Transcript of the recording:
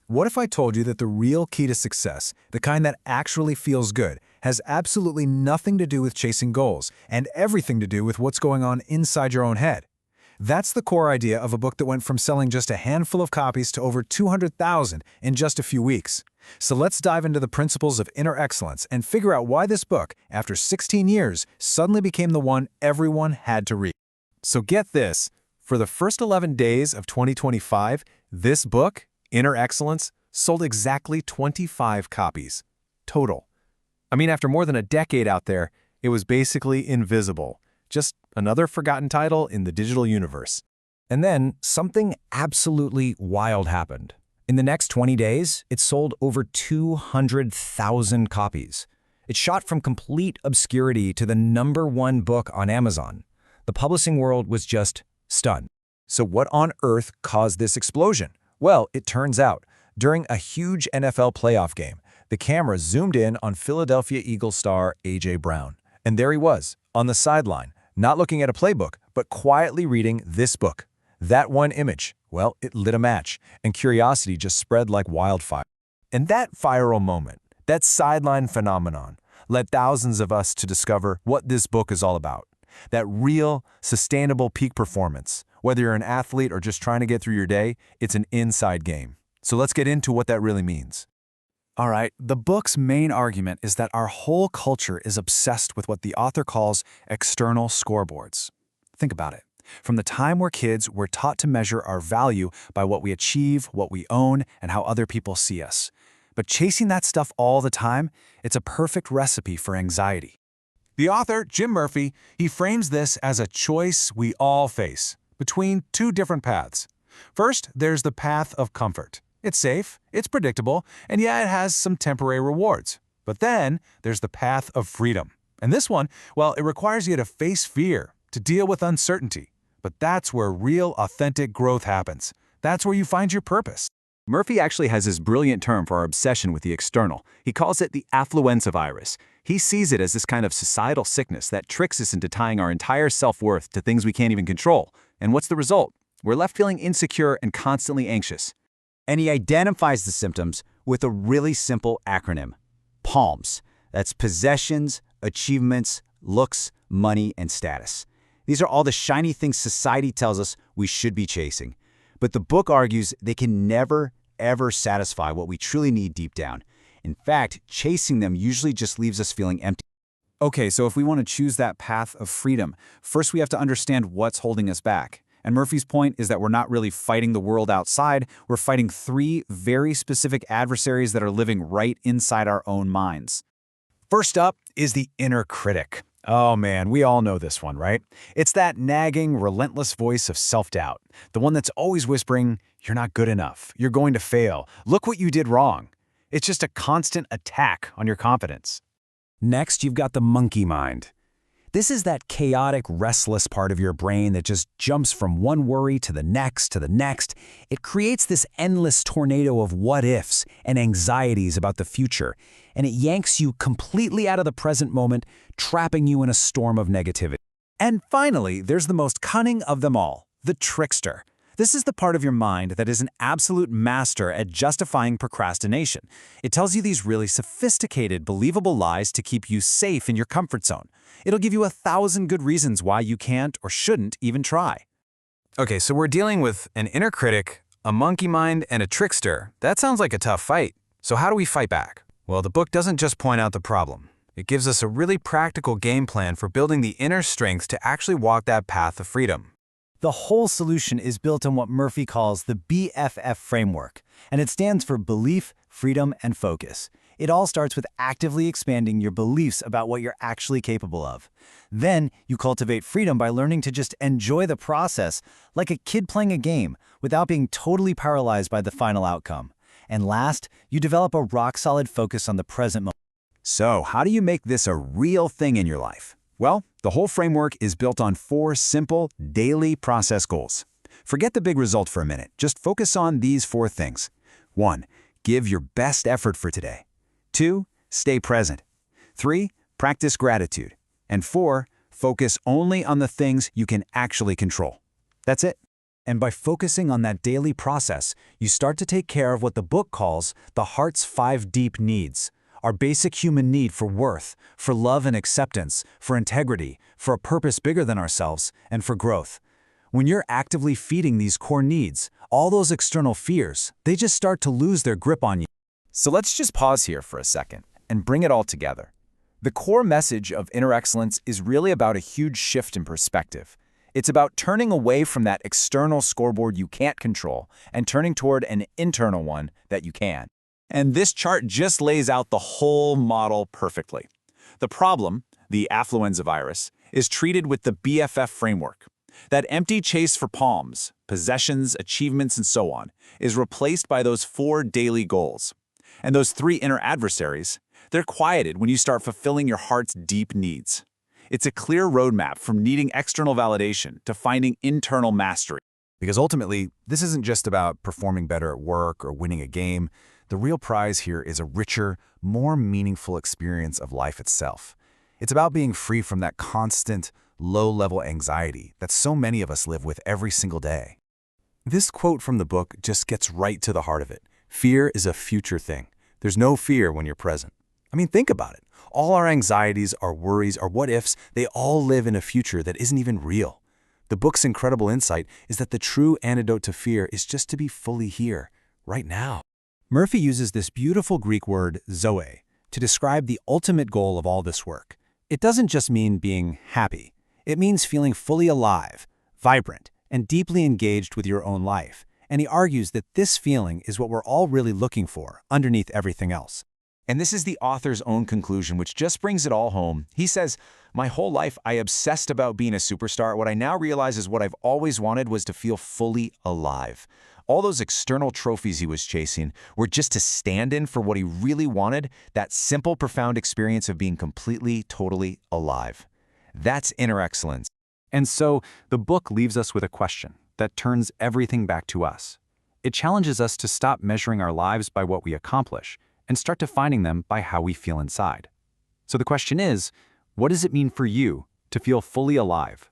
What if I told you that the real key to success, the kind that actually feels good, has absolutely nothing to do with chasing goals and everything to do with what's going on inside your own head? That's the core idea of a book that went from selling just a handful of copies to over 200,000 in just a few weeks. So let's dive into the principles of inner excellence and figure out why this book, after 16 years, suddenly became the one everyone had to read. So get this, for the first 11 days of 2025, this book, Inner Excellence, sold exactly 25 copies. Total. After more than a decade out there, it was basically invisible. Just another forgotten title in the digital universe. And then something absolutely wild happened. In the next 20 days, it sold over 200,000 copies. It shot from complete obscurity to the #1 book on Amazon. The publishing world was just stunned. So what on earth caused this explosion? Well, it turns out, during a huge NFL playoff game, the camera zoomed in on Philadelphia Eagles star AJ Brown. And there he was, on the sideline, not looking at a playbook, but quietly reading this book. That one image, well, it lit a match, and curiosity just spread like wildfire. And that viral moment, that sideline phenomenon, led thousands of us to discover what this book is all about. That real, sustainable peak performance. Whether you're an athlete or just trying to get through your day, it's an inside game. So let's get into what that really means. All right, the book's main argument is that our whole culture is obsessed with what the author calls external scoreboards. Think about it. From the time we're kids, we're taught to measure our value by what we achieve, what we own, and how other people see us. But chasing that stuff all the time, it's a perfect recipe for anxiety. The author, Jim Murphy, he frames this as a choice we all face between two different paths. First, there's the path of comfort. It's safe, it's predictable, and yeah, it has some temporary rewards. But then there's the path of freedom. And this one, well, it requires you to face fear, to deal with uncertainty. But that's where real, authentic growth happens. That's where you find your purpose. Murphy actually has this brilliant term for our obsession with the external. He calls it the affluenza virus. He sees it as this kind of societal sickness that tricks us into tying our entire self-worth to things we can't even control. And what's the result? We're left feeling insecure and constantly anxious. And he identifies the symptoms with a really simple acronym: PALMS. That's possessions, achievements, looks, money, and status. These are all the shiny things society tells us we should be chasing. But the book argues they can never, ever satisfy what we truly need deep down. In fact, chasing them usually just leaves us feeling empty. Okay, so if we want to choose that path of freedom, first we have to understand what's holding us back. And Murphy's point is that we're not really fighting the world outside, we're fighting 3 very specific adversaries that are living right inside our own minds. First up is the inner critic. Oh man, we all know this one, right? It's that nagging, relentless voice of self-doubt. The one that's always whispering, "You're not good enough. You're going to fail. Look what you did wrong." It's just a constant attack on your confidence. Next, you've got the monkey mind. This is that chaotic, restless part of your brain that just jumps from one worry to the next to the next. It creates this endless tornado of what-ifs and anxieties about the future, and it yanks you completely out of the present moment, trapping you in a storm of negativity. And finally, there's the most cunning of them all, the trickster. This is the part of your mind that is an absolute master at justifying procrastination. It tells you these really sophisticated, believable lies to keep you safe in your comfort zone. It'll give you 1,000 good reasons why you can't or shouldn't even try. Okay, so we're dealing with an inner critic, a monkey mind, and a trickster. That sounds like a tough fight. So how do we fight back? Well, the book doesn't just point out the problem. It gives us a really practical game plan for building the inner strength to actually walk that path of freedom. The whole solution is built on what Murphy calls the BFF framework, and it stands for belief, freedom, and focus. It all starts with actively expanding your beliefs about what you're actually capable of. Then, you cultivate freedom by learning to just enjoy the process, like a kid playing a game, without being totally paralyzed by the final outcome. And last, you develop a rock-solid focus on the present moment. So, how do you make this a real thing in your life? Well, the whole framework is built on 4 simple, daily process goals. Forget the big result for a minute. Just focus on these 4 things. 1. Give your best effort for today. 2. Stay present. 3. Practice gratitude. And 4. Focus only on the things you can actually control. That's it. And by focusing on that daily process, you start to take care of what the book calls the heart's 5 deep needs. Our basic human need for worth, for love and acceptance, for integrity, for a purpose bigger than ourselves, and for growth. When you're actively feeding these core needs, all those external fears, they just start to lose their grip on you. So let's just pause here for a second and bring it all together. The core message of inner excellence is really about a huge shift in perspective. It's about turning away from that external scoreboard you can't control and turning toward an internal one that you can. And this chart just lays out the whole model perfectly. The problem, the affluenza virus, is treated with the BFF framework. That empty chase for palms, possessions, achievements, and so on, is replaced by those 4 daily goals. And those 3 inner adversaries, they're quieted when you start fulfilling your heart's deep needs. It's a clear roadmap from needing external validation to finding internal mastery. Because ultimately, this isn't just about performing better at work or winning a game. The real prize here is a richer, more meaningful experience of life itself. It's about being free from that constant, low-level anxiety that so many of us live with every single day. This quote from the book just gets right to the heart of it. Fear is a future thing. There's no fear when you're present. I mean, think about it. All our anxieties, our worries, our what-ifs, they all live in a future that isn't even real. The book's incredible insight is that the true antidote to fear is just to be fully here, right now. Murphy uses this beautiful Greek word, zoe, to describe the ultimate goal of all this work. It doesn't just mean being happy. It means feeling fully alive, vibrant, and deeply engaged with your own life. And he argues that this feeling is what we're all really looking for, underneath everything else. And this is the author's own conclusion, which just brings it all home. He says, "My whole life, I obsessed about being a superstar. What I now realize is what I've always wanted was to feel fully alive." All those external trophies he was chasing were just to stand in for what he really wanted, that simple, profound experience of being completely, totally alive. That's inner excellence. And so, the book leaves us with a question that turns everything back to us. It challenges us to stop measuring our lives by what we accomplish and start defining them by how we feel inside. So the question is, what does it mean for you to feel fully alive?